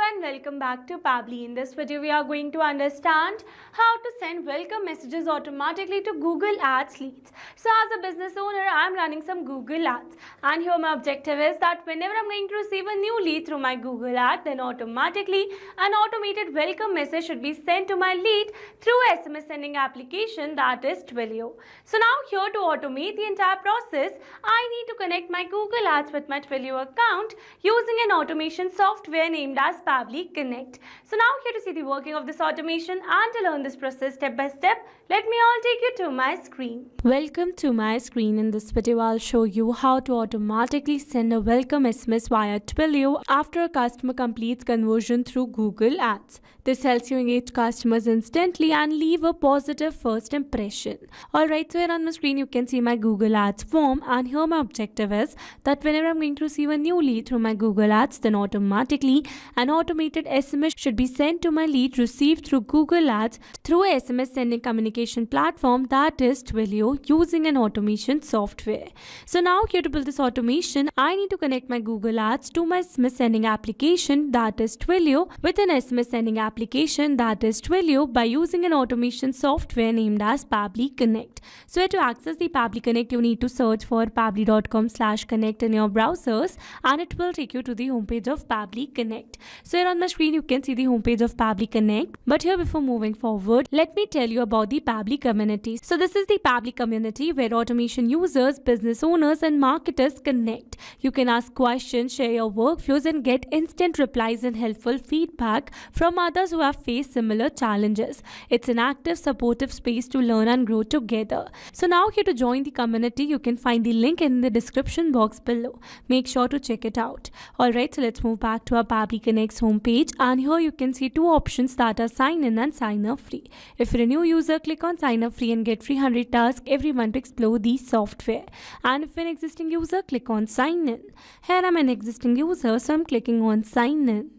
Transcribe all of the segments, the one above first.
and welcome back to Pabbly. In this video, we are going to understand how to send welcome messages automatically to Google Ads leads. So as a business owner, I'm running some Google Ads, and here my objective is that whenever I'm going to receive a new lead through my Google Ad, then automatically an automated welcome message should be sent to my lead through SMS sending application, that is Twilio. So now here to automate the entire process, I need to connect my Google Ads with my Twilio account using an automation software named as Pabbly Connect. So now here to see the working of this automation and to learn this process step by step, let me all take you to my screen. Welcome to my screen. In this video, I'll show you how to automatically send a welcome SMS via Twilio after a customer completes conversion through Google Ads. This helps you engage customers instantly and leave a positive first impression. Alright, so here on my screen you can see my Google Ads form, and here my objective is that whenever I'm going to receive a new lead through my Google Ads, then automatically an automated SMS should be sent to my lead received through Google Ads through a SMS sending communication platform, that is Twilio, using an automation software. So now here to build this automation, I need to connect my Google Ads to my SMS sending application, that is Twilio, with an SMS sending application, that is Twilio, by using an automation software named as Pabbly Connect. So here to access the Pabbly Connect, you need to search for pabbly.com/connect in your browsers, and it will take you to the homepage of Pabbly Connect. So here on my screen you can see the homepage of Pabbly Connect, but here before moving forward, let me tell you about the Pabbly community. So this is the Pabbly community where automation users, business owners and marketers connect. You can ask questions, share your workflows and get instant replies and helpful feedback from others who have faced similar challenges. It's an active, supportive space to learn and grow together. So now here to join the community, you can find the link in the description box below. Make sure to check it out. Alright, so let's move back to our Pabbly Connect's homepage, and here you can see two options that are sign in and sign up free. If you're a new user, click on sign up free and get free 100 tasks every month to explore the software. And if you're an existing user, click on sign in. Here I'm an existing user, so I'm clicking on sign in.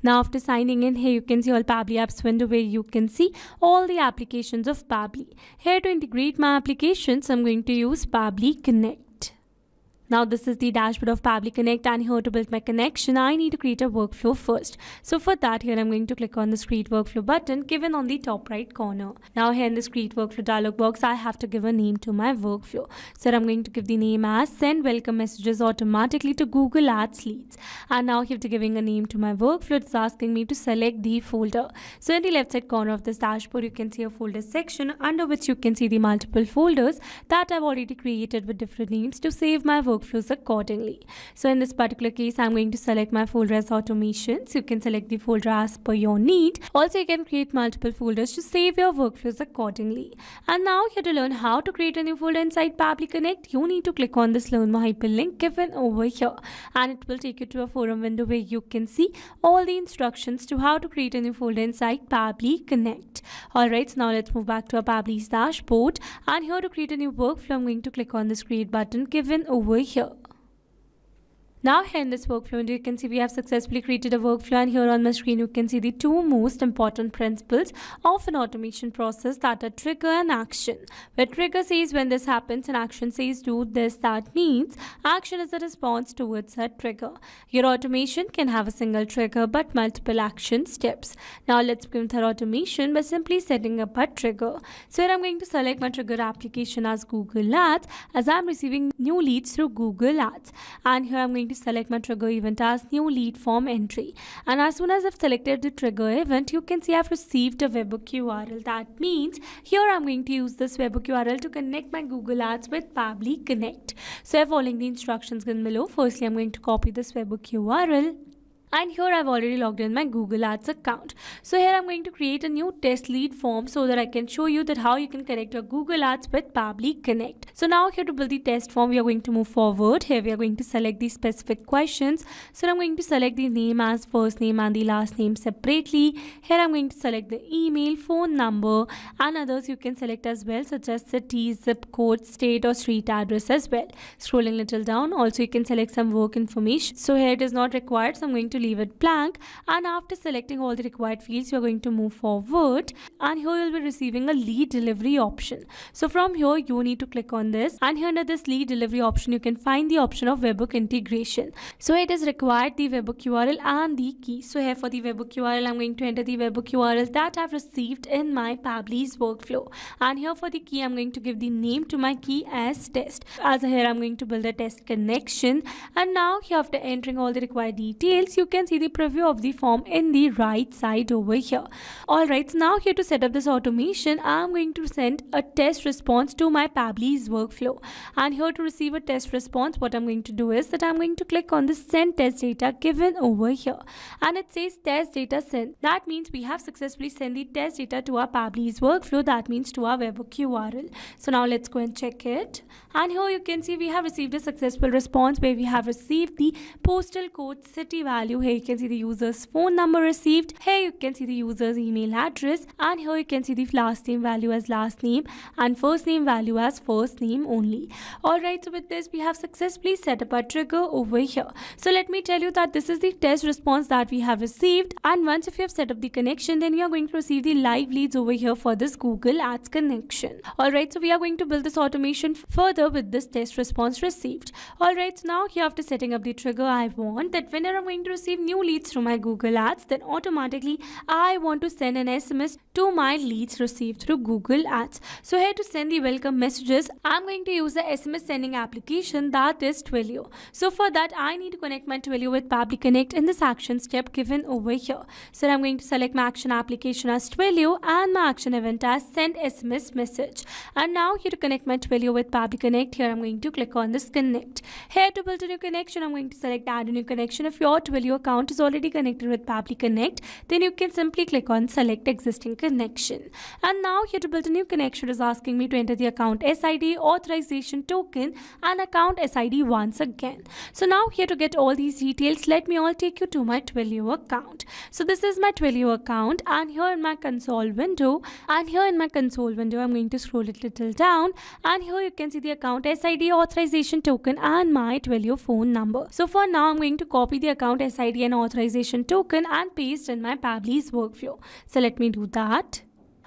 Now after signing in, here you can see all Pabbly apps window where you can see all the applications of Pabbly. Here to integrate my applications, I'm going to use Pabbly Connect. Now this is the dashboard of Pabbly Connect, and here to build my connection, I need to create a workflow first. So for that, here I'm going to click on this create workflow button given on the top right corner. Now here in this create workflow dialog box, I have to give a name to my workflow. So I'm going to give the name as send welcome messages automatically to Google Ads leads. And now here to giving a name to my workflow, it's asking me to select the folder. So in the left side corner of this dashboard, you can see a folder section under which you can see the multiple folders that I've already created with different names to save my workflows accordingly. So in this particular case, I'm going to select my folder as automation. So you can select the folder as per your need. Also, you can create multiple folders to save your workflows accordingly. And now here to learn how to create a new folder inside Pabbly Connect, you need to click on this Learn More hyperlink given over here, and it will take you to a forum window where you can see all the instructions to how to create a new folder inside Pabbly Connect. Alright, so now let's move back to our Pabbly's dashboard, and here to create a new workflow, I'm going to click on this create button given over here. Now here in this workflow, you can see we have successfully created a workflow, and here on my screen you can see the two most important principles of an automation process, that are trigger and action. Where trigger says when this happens and action says do this, that means action is a response towards a trigger. Your automation can have a single trigger but multiple action steps. Now let's begin with our automation by simply setting up a trigger. So here I'm going to select my trigger application as Google Ads, as I'm receiving new leads through Google Ads, and here I'm going to select my trigger event as new lead form entry. And as soon as I've selected the trigger event, you can see I've received a webhook URL. That means here I'm going to use this webhook URL to connect my Google Ads with Pabbly Connect. So I'm following the instructions given below. Firstly, I'm going to copy this webhook URL. And here I've already logged in my Google Ads account. So here I'm going to create a new test lead form so that I can show you that how you can connect your Google Ads with Pabbly Connect. So now here to build the test form, we are going to move forward. Here we are going to select the specific questions. So I'm going to select the name as first name and the last name separately. Here I'm going to select the email, phone number, and others you can select as well, such as city, zip code, state or street address as well. Scrolling little down, also you can select some work information. So here it is not required, so I'm going to leave it blank, and after selecting all the required fields, you're going to move forward, and here you'll be receiving a lead delivery option. So from here you need to click on this, and here under this lead delivery option you can find the option of webhook integration. So it is required the webhook URL and the key. So here for the webhook URL, I'm going to enter the webhook URL that I've received in my Pabbly's workflow, and here for the key I'm going to give the name to my key as test. As here I'm going to build a test connection, and now here after entering all the required details, you can see the preview of the form in the right side over here. Alright, so now here to set up this automation, I'm going to send a test response to my Pabbly's workflow, and here to receive a test response, what I'm going to do is that I'm going to click on the send test data given over here, and it says test data sent. That means we have successfully sent the test data to our Pabbly's workflow, that means to our webhook URL. So now let's go and check it, and here you can see we have received a successful response where we have received the postal code, city value. Here you can see the user's phone number received, here you can see the user's email address, and here you can see the last name value as last name and first name value as first name only. Alright, so with this we have successfully set up a trigger over here. So let me tell you that this is the test response that we have received, and once if you have set up the connection, then you are going to receive the live leads over here for this Google Ads connection. Alright, so we are going to build this automation further with this test response received. Alright, so now here after setting up the trigger, I want that whenever I'm going to receive new leads through my Google Ads, then automatically I want to send an SMS to my leads received through Google Ads. So here to send the welcome messages, I'm going to use the SMS sending application, that is Twilio. So for that I need to connect my Twilio with Pabbly Connect in this action step given over here. So I'm going to select my action application as Twilio and my action event as send SMS message. And now here to connect my Twilio with Pabbly Connect, here I'm going to click on this connect. Here to build a new connection, I'm going to select add a new connection. If your Twilio account is already connected with Pabbly Connect, then you can simply click on select existing connection. And now here to build a new connection is asking me to enter the account SID, authorization token and account SID once again. So now here to get all these details, let me all take you to my Twilio account. So this is my Twilio account, and here in my console window, I'm going to scroll it little down, and here you can see the account SID, authorization token and my Twilio phone number. So for now I'm going to copy the account SID and authorization token and paste in my Pabbly's workflow. So let me do that.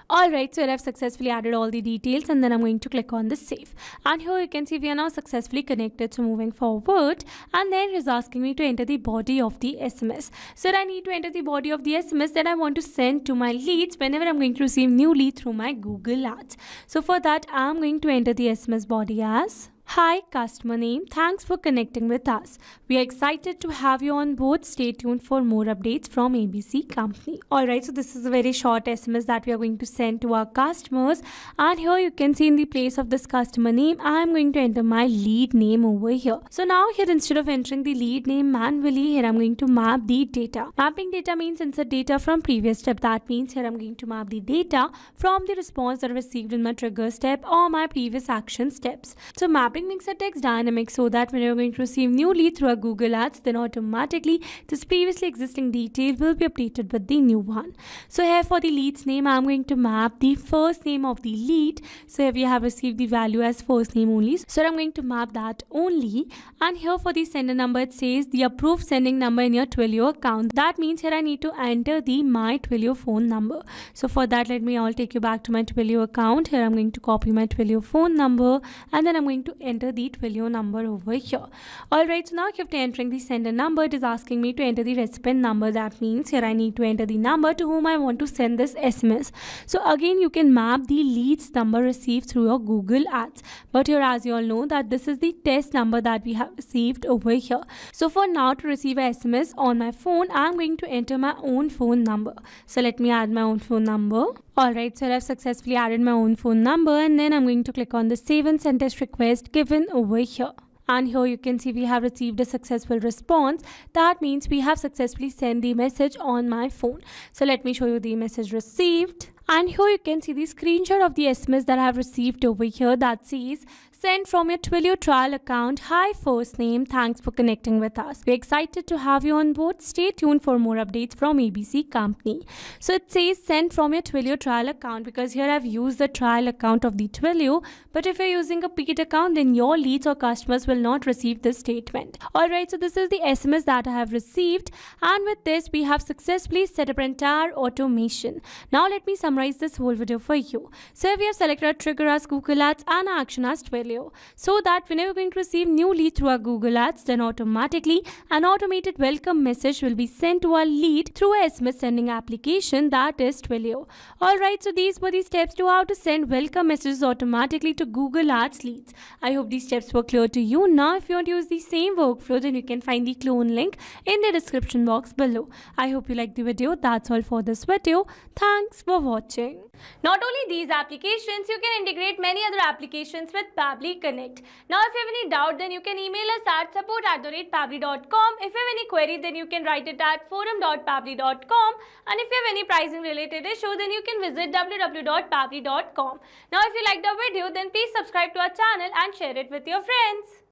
Alright, so I've successfully added all the details, and then I'm going to click on the save. And here you can see we are now successfully connected. So moving forward, and then it is asking me to enter the body of the SMS. So I need to enter the body of the SMS that I want to send to my leads whenever I'm going to receive new lead through my Google Ads. So for that I'm going to enter the SMS body as hi customer name, thanks for connecting with us. We are excited to have you on board. Stay tuned for more updates from ABC company. Alright, so this is a very short SMS that we are going to send to our customers, and here you can see in the place of this customer name I am going to enter my lead name over here. So now here instead of entering the lead name manually, here I'm going to map the data. Mapping data means insert data from previous step. That means here I'm going to map the data from the response that I received in my trigger step or my previous action steps. So mapping makes a text dynamic so that when you're going to receive new lead through a Google Ads, then automatically this previously existing detail will be updated with the new one. So here for the lead's name, I'm going to map the first name of the lead. So here we have received the value as first name only, so I'm going to map that only. And here for the sender number, it says the approved sending number in your Twilio account. That means here I need to enter the my Twilio phone number. So for that, let me all take you back to my Twilio account. Here I'm going to copy my Twilio phone number, and then I'm going to enter the Twilio number over here. Alright, so now after entering the sender number, it is asking me to enter the recipient number. That means here I need to enter the number to whom I want to send this SMS. So again, you can map the leads number received through your Google Ads, but here as you all know that this is the test number that we have received over here. So for now, to receive a SMS on my phone, I'm going to enter my own phone number. So let me add my own phone number. Alright, so I've successfully added my own phone number, and then I'm going to click on the save and send test request given over here. And here you can see we have received a successful response. That means we have successfully sent the message on my phone. So let me show you the message received. And here you can see the screenshot of the SMS that I have received over here that says sent from your Twilio trial account. Hi first name, thanks for connecting with us. We're excited to have you on board. Stay tuned for more updates from ABC company. So it says sent from your Twilio trial account because here I've used the trial account of the Twilio, but if you're using a paid account, then your leads or customers will not receive this statement. Alright, so this is the SMS that I have received, and with this we have successfully set up an entire automation. Now let me summarize this whole video for you. So here we have selected a trigger as Google Ads and action as Twilio, so that whenever we're going to receive new lead through our Google Ads, then automatically an automated welcome message will be sent to our lead through a SMS sending application, that is Twilio. Alright, so these were the steps to how to send welcome messages automatically to Google Ads leads. I hope these steps were clear to you. Now if you want to use the same workflow, then you can find the clone link in the description box below. I hope you liked the video. That's all for this video. Thanks for watching. Not only these applications, you can integrate many other applications with Pabbly Connect. Now if you have any doubt, then you can email us at support@pabbly.com. If you have any query, then you can write it at forum.pabbly.com. And if you have any pricing related issue, then you can visit www.pabbly.com. Now if you liked the video, then please subscribe to our channel and share it with your friends.